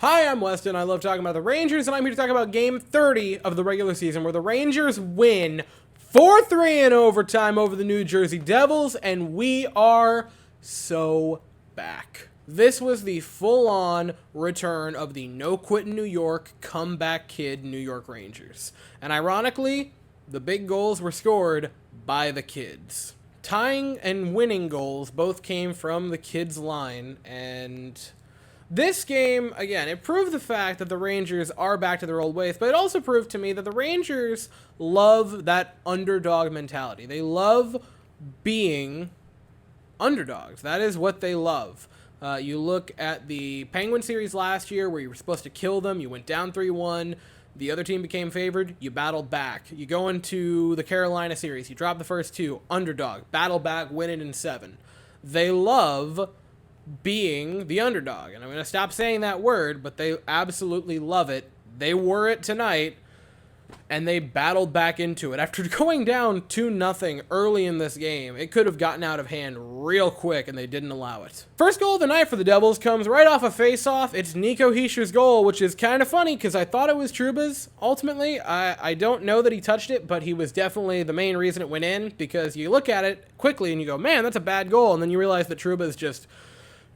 Hi, I'm Weston. I love talking about the Rangers, and I'm here to talk about Game 30 of the regular season, where the Rangers win 4-3 in overtime over the New Jersey Devils, and we are so back. This was the full-on return of the no-quit New York, comeback kid New York Rangers. And ironically, the big goals were scored by the kids. Tying and winning goals both came from the kids' line, and this game, again, it proved the fact that the Rangers are back to their old ways, but it also proved to me that the Rangers love that underdog mentality. They love being underdogs. That is what they love. You look at the Penguin series last year where you were supposed to kill them. You went down 3-1. The other team became favored. You battled back. You go into the Carolina series. You drop the first two. Underdog. Battle back. Win it in 7. They love being the underdog. And I'm going to stop saying that word, but they absolutely love it. They were it tonight, and they battled back into it. After going down 2-0 early in this game, it could have gotten out of hand real quick, and they didn't allow it. First goal of the night for the Devils comes right off a face-off. It's Nico Hischier's goal, which is kind of funny because I thought it was Trouba's, ultimately. I don't know that he touched it, but he was definitely the main reason it went in, because you look at it quickly and you go, man, that's a bad goal, and then you realize that Trouba is just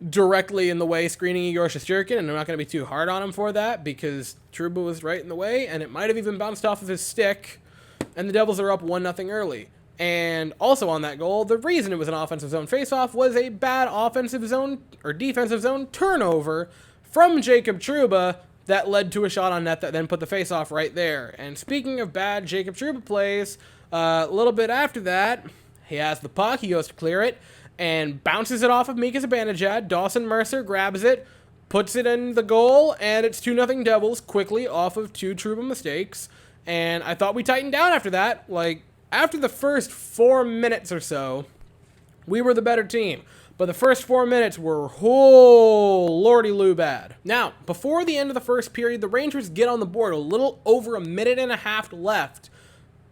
directly in the way screening Igor Shesterkin, and I'm not going to be too hard on him for that because Trouba was right in the way, and it might have even bounced off of his stick, and the Devils are up 1-0 early. And also on that goal, the reason it was an offensive zone faceoff was a bad offensive zone or defensive zone turnover from Jacob Trouba that led to a shot on net that then put the faceoff right there. And speaking of bad Jacob Trouba plays, a little bit after that, he has the puck, he goes to clear it, and bounces it off of Mika Zibanejad. Dawson Mercer grabs it, puts it in the goal, and it's 2-0 Devils quickly off of 2 Trouba mistakes. And I thought we tightened down after that. Like, after the first 4 minutes or so, we were the better team. But the first 4 minutes were, oh, lordy-loo bad. Now, before the end of the first period, the Rangers get on the board a little over a minute and a half left.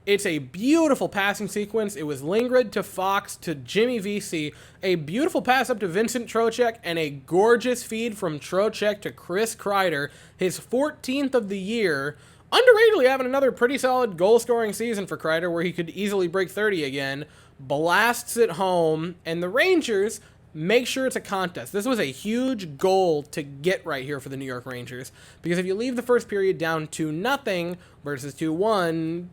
It's a beautiful passing sequence. It was Lindgren to Fox to Jimmy Vesey, a beautiful pass up to Vincent Trocheck, and a gorgeous feed from Trocheck to Chris Kreider, his 14th of the year. Underratedly having another pretty solid goal-scoring season for Kreider, where he could easily break 30 again. Blasts it home, and the Rangers make sure it's a contest. This was a huge goal to get right here for the New York Rangers, because if you leave the first period down 2-0 versus 2-1,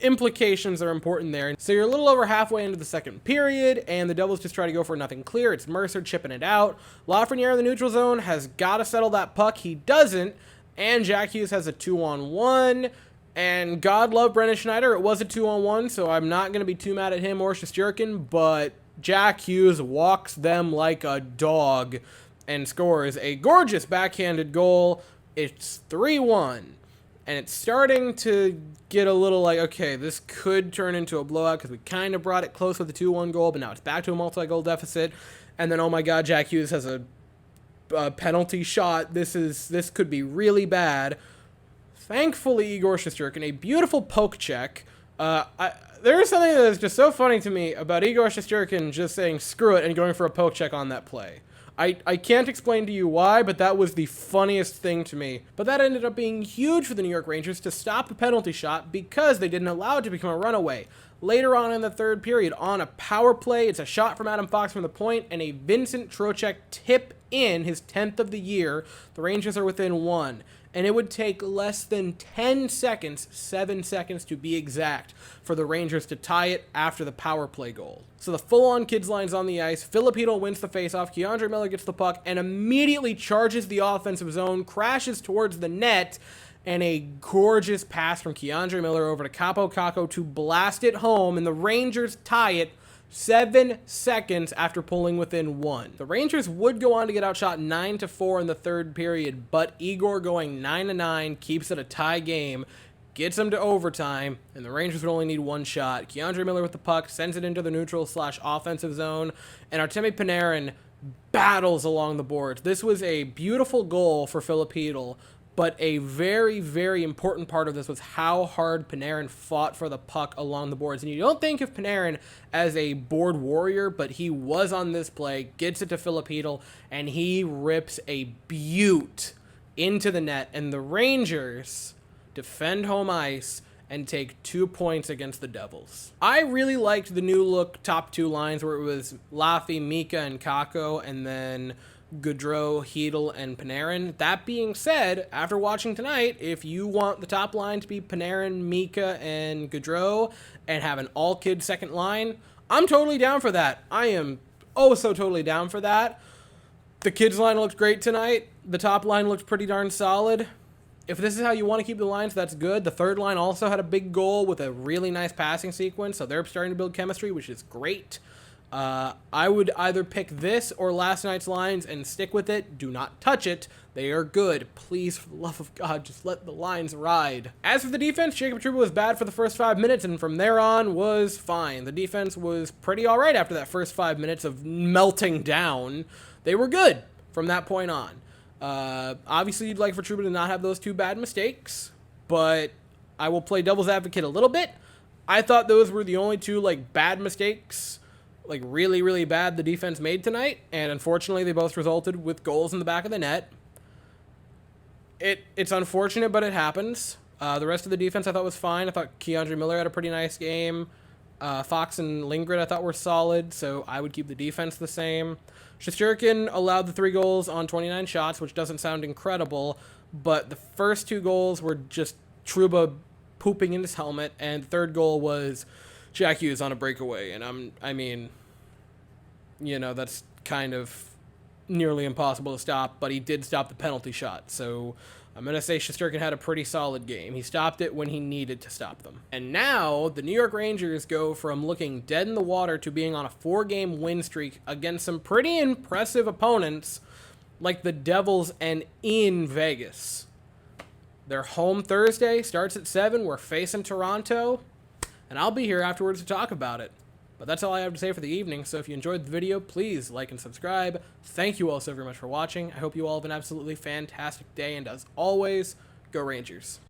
implications are important there. So you're a little over halfway into the second period, and the Devils just try to go for nothing clear. It's Mercer chipping it out. Lafreniere in the neutral zone has got to settle that puck. He doesn't, and Jack Hughes has a 2-on-1, and God love Brendan Schneider. It was a 2-on-1, so I'm not going to be too mad at him or Shesterkin, but Jack Hughes walks them like a dog and scores a gorgeous backhanded goal. It's 3-1. And it's starting to get a little like, okay, this could turn into a blowout because we kind of brought it close with the 2-1 goal, but now it's back to a multi-goal deficit. And then, oh my God, Jack Hughes has a penalty shot. This could be really bad. Thankfully, Igor Shesterkin, a beautiful poke check. There is something that is just so funny to me about Igor Shesterkin just saying screw it and going for a poke check on that play. I can't explain to you why, but that was the funniest thing to me. But that ended up being huge for the New York Rangers to stop the penalty shot because they didn't allow it to become a runaway. Later on in the third period, on a power play, it's a shot from Adam Fox from the point and a Vincent Trocheck tip in, his 10th of the year. The Rangers are within 1. And it would take less than 10 seconds, 7 seconds to be exact, for the Rangers to tie it after the power play goal. So the full-on kids line's on the ice. Filipino wins the faceoff. Keandre Miller gets the puck and immediately charges the offensive zone, crashes towards the net, and a gorgeous pass from Keandre Miller over to Capo Caco to blast it home, and the Rangers tie it 7 seconds after pulling within 1. The Rangers would go on to get outshot 9-4 in the third period, but Igor going 9-9 keeps it a tie game, gets them to overtime, and the Rangers would only need 1 shot. Keandre Miller with the puck sends it into the neutral/offensive zone, and Artemi Panarin battles along the boards. This was a beautiful goal for Filipino, but a very, very important part of this was how hard Panarin fought for the puck along the boards. And you don't think of Panarin as a board warrior, but he was on this play, gets it to Filipino, and he rips a beaut into the net, and the Rangers defend home ice and take 2 points against the Devils. I really liked the new look top two lines where it was Laffy, Mika, and Kakko, and then Gaudreau, Hedl, and Panarin. That being said, after watching tonight, if you want the top line to be Panarin, Mika, and Gaudreau, and have an all-kid second line, I'm totally down for that. I am oh so totally down for that. The kids line looked great tonight. The top line looked pretty darn solid. If this is how you want to keep the lines, that's good. The third line also had a big goal with a really nice passing sequence, so they're starting to build chemistry, which is great. I would either pick this or last night's lines and stick with it. Do not touch it. They are good. Please, for the love of God, just let the lines ride. As for the defense, Jacob Trouba was bad for the first 5 minutes, and from there on was fine. The defense was pretty all right after that first 5 minutes of melting down. They were good from that point on. Obviously, you'd like for Trouba to not have those two bad mistakes, but I will play devil's advocate a little bit. I thought those were the only two bad mistakes, really, really bad, the defense made tonight, and unfortunately, they both resulted with goals in the back of the net. It's unfortunate, but it happens. The rest of the defense I thought was fine. I thought Keandre Miller had a pretty nice game. Fox and Lindgren I thought were solid, so I would keep the defense the same. Shesterkin allowed the 3 goals on 29 shots, which doesn't sound incredible, but the first 2 goals were just Trouba pooping in his helmet, and the third goal was Jack Hughes on a breakaway, and that's kind of nearly impossible to stop, but he did stop the penalty shot, so I'm going to say Shesterkin had a pretty solid game. He stopped it when he needed to stop them. And now, the New York Rangers go from looking dead in the water to being on a 4-game win streak against some pretty impressive opponents like the Devils and in Vegas. Their home Thursday starts at 7. We're facing Toronto, and I'll be here afterwards to talk about it. But that's all I have to say for the evening, so if you enjoyed the video, please like and subscribe. Thank you all so very much for watching. I hope you all have an absolutely fantastic day, and as always, go Rangers.